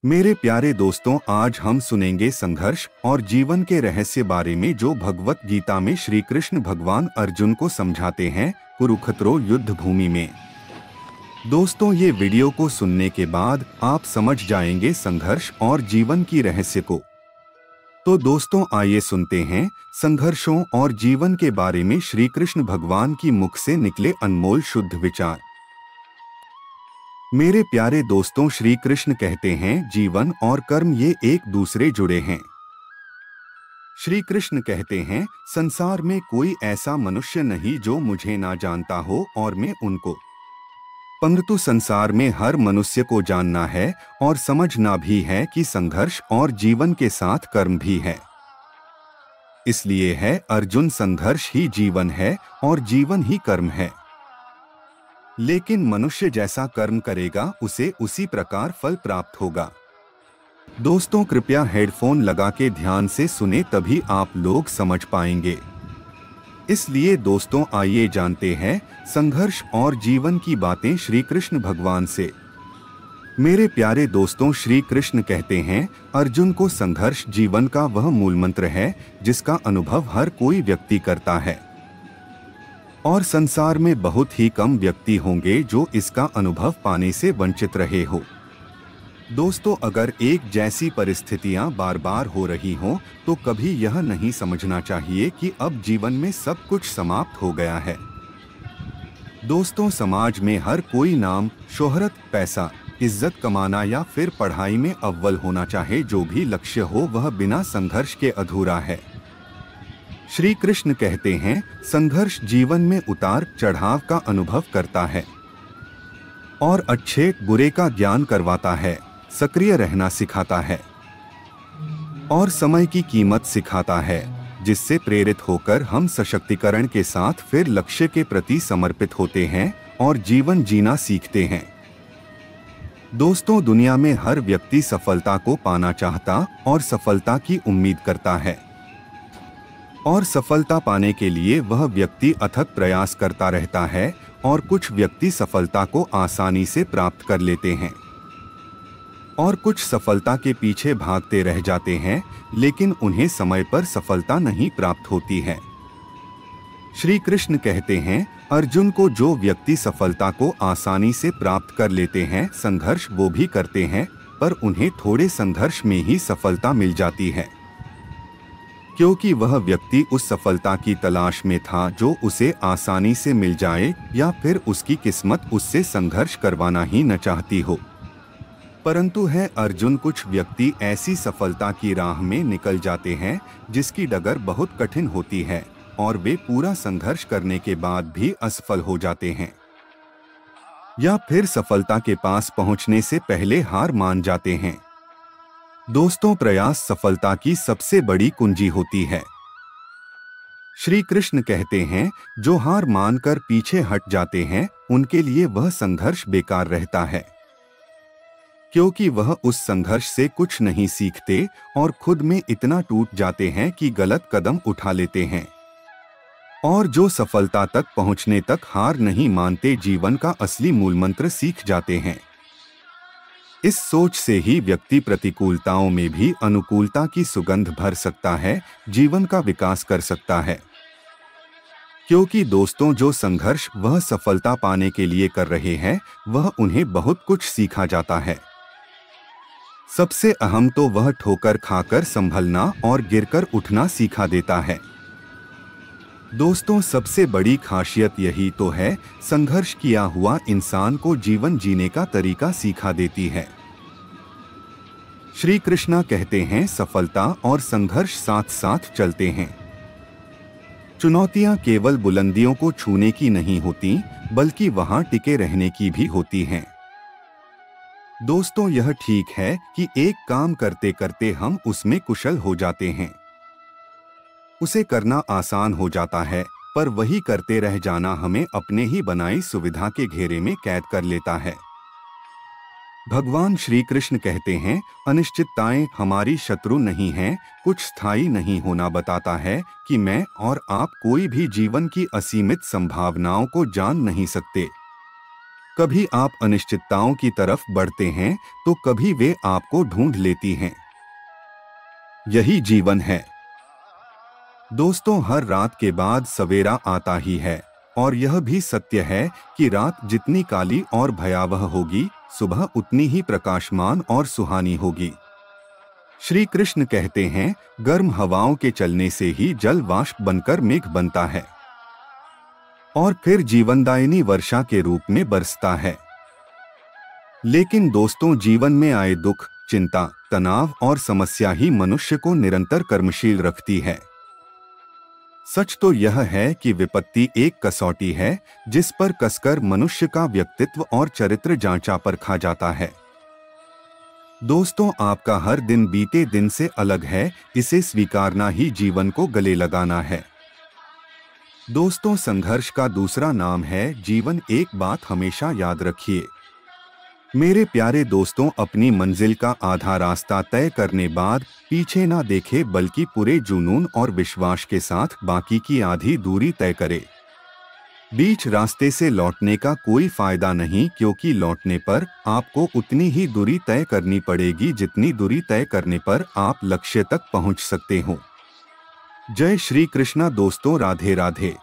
मेरे प्यारे दोस्तों, आज हम सुनेंगे संघर्ष और जीवन के रहस्य बारे में जो भगवत गीता में श्री कृष्ण भगवान अर्जुन को समझाते हैं कुरुक्षेत्र युद्ध भूमि में। दोस्तों, ये वीडियो को सुनने के बाद आप समझ जाएंगे संघर्ष और जीवन की रहस्य को। तो दोस्तों, आइए सुनते हैं संघर्षों और जीवन के बारे में श्री कृष्ण भगवान की मुख से निकले अनमोल शुद्ध विचार। मेरे प्यारे दोस्तों, श्री कृष्ण कहते हैं जीवन और कर्म ये एक दूसरे जुड़े हैं। श्री कृष्ण कहते हैं संसार में कोई ऐसा मनुष्य नहीं जो मुझे ना जानता हो और मैं उनको, परंतु संसार में हर मनुष्य को जानना है और समझना भी है कि संघर्ष और जीवन के साथ कर्म भी है। इसलिए है अर्जुन, संघर्ष ही जीवन है और जीवन ही कर्म है। लेकिन मनुष्य जैसा कर्म करेगा उसे उसी प्रकार फल प्राप्त होगा। दोस्तों, कृपया हेडफोन लगा के ध्यान से सुने, तभी आप लोग समझ पाएंगे। इसलिए दोस्तों, आइए जानते हैं संघर्ष और जीवन की बातें श्री कृष्ण भगवान से। मेरे प्यारे दोस्तों, श्री कृष्ण कहते हैं अर्जुन को संघर्ष जीवन का वह मूल मंत्र है जिसका अनुभव हर कोई व्यक्ति करता है और संसार में बहुत ही कम व्यक्ति होंगे जो इसका अनुभव पाने से वंचित रहे हो। दोस्तों, अगर एक जैसी परिस्थितियां बार बार हो रही हों तो कभी यह नहीं समझना चाहिए कि अब जीवन में सब कुछ समाप्त हो गया है। दोस्तों, समाज में हर कोई नाम, शोहरत, पैसा, इज्जत कमाना या फिर पढ़ाई में अव्वल होना चाहे, जो भी लक्ष्य हो वह बिना संघर्ष के अधूरा है। श्री कृष्ण कहते हैं संघर्ष जीवन में उतार चढ़ाव का अनुभव करता है और अच्छे बुरे का ज्ञान करवाता है, सक्रिय रहना सिखाता है और समय की कीमत सिखाता है, जिससे प्रेरित होकर हम सशक्तिकरण के साथ फिर लक्ष्य के प्रति समर्पित होते हैं और जीवन जीना सीखते हैं। दोस्तों, दुनिया में हर व्यक्ति सफलता को पाना चाहता और सफलता की उम्मीद करता है और सफलता पाने के लिए वह व्यक्ति अथक प्रयास करता रहता है और कुछ व्यक्ति सफलता को आसानी से प्राप्त कर लेते हैं और कुछ सफलता के पीछे भागते रह जाते हैं, लेकिन उन्हें समय पर सफलता नहीं प्राप्त होती है। श्री कृष्ण कहते हैं अर्जुन को, जो व्यक्ति सफलता को आसानी से प्राप्त कर लेते हैं, संघर्ष वो भी करते हैं पर उन्हें थोड़े संघर्ष में ही सफलता मिल जाती है, क्योंकि वह व्यक्ति उस सफलता की तलाश में था जो उसे आसानी से मिल जाए, या फिर उसकी किस्मत उससे संघर्ष करवाना ही न चाहती हो। परंतु है अर्जुन, कुछ व्यक्ति ऐसी सफलता की राह में निकल जाते हैं जिसकी डगर बहुत कठिन होती है और वे पूरा संघर्ष करने के बाद भी असफल हो जाते हैं, या फिर सफलता के पास पहुंचने से पहले हार मान जाते हैं। दोस्तों, प्रयास सफलता की सबसे बड़ी कुंजी होती है। श्री कृष्ण कहते हैं जो हार मानकर पीछे हट जाते हैं उनके लिए वह संघर्ष बेकार रहता है, क्योंकि वह उस संघर्ष से कुछ नहीं सीखते और खुद में इतना टूट जाते हैं कि गलत कदम उठा लेते हैं, और जो सफलता तक पहुंचने तक हार नहीं मानते, जीवन का असली मूल मंत्र सीख जाते हैं। इस सोच से ही व्यक्ति प्रतिकूलताओं में भी अनुकूलता की सुगंध भर सकता है, जीवन का विकास कर सकता है। क्योंकि दोस्तों, जो संघर्ष वह सफलता पाने के लिए कर रहे हैं वह उन्हें बहुत कुछ सीखा जाता है। सबसे अहम तो वह ठोकर खाकर संभलना और गिरकर उठना सिखा देता है। दोस्तों, सबसे बड़ी खासियत यही तो है, संघर्ष किया हुआ इंसान को जीवन जीने का तरीका सिखा देती है। श्री कृष्ण कहते हैं सफलता और संघर्ष साथ साथ चलते हैं। चुनौतियां केवल बुलंदियों को छूने की नहीं होती, बल्कि वहां टिके रहने की भी होती हैं। दोस्तों, यह ठीक है कि एक काम करते करते हम उसमें कुशल हो जाते हैं, उसे करना आसान हो जाता है, पर वही करते रह जाना हमें अपने ही बनाई सुविधा के घेरे में कैद कर लेता है। भगवान श्री कृष्ण कहते हैं अनिश्चितताएं हमारी शत्रु नहीं हैं, कुछ स्थायी नहीं होना बताता है कि मैं और आप कोई भी जीवन की असीमित संभावनाओं को जान नहीं सकते। कभी आप अनिश्चितताओं की तरफ बढ़ते हैं तो कभी वे आपको ढूंढ लेती हैं। यही जीवन है दोस्तों। हर रात के बाद सवेरा आता ही है, और यह भी सत्य है कि रात जितनी काली और भयावह होगी, सुबह उतनी ही प्रकाशमान और सुहानी होगी। श्री कृष्ण कहते हैं, गर्म हवाओं के चलने से ही जल वाष्प बनकर मेघ बनता है और फिर जीवनदायिनी वर्षा के रूप में बरसता है। लेकिन दोस्तों, जीवन में आए दुख, चिंता, तनाव और समस्या ही मनुष्य को निरंतर कर्मशील रखती है। सच तो यह है कि विपत्ति एक कसौटी है जिस पर कसकर मनुष्य का व्यक्तित्व और चरित्र जांचा परखा जाता है। दोस्तों, आपका हर दिन बीते दिन से अलग है, इसे स्वीकारना ही जीवन को गले लगाना है। दोस्तों, संघर्ष का दूसरा नाम है जीवन। एक बात हमेशा याद रखिए मेरे प्यारे दोस्तों, अपनी मंजिल का आधा रास्ता तय करने बाद पीछे ना देखे, बल्कि पूरे जुनून और विश्वास के साथ बाकी की आधी दूरी तय करे। बीच रास्ते से लौटने का कोई फायदा नहीं, क्योंकि लौटने पर आपको उतनी ही दूरी तय करनी पड़ेगी जितनी दूरी तय करने पर आप लक्ष्य तक पहुंच सकते हो। जय श्री कृष्णा दोस्तों, राधे राधे।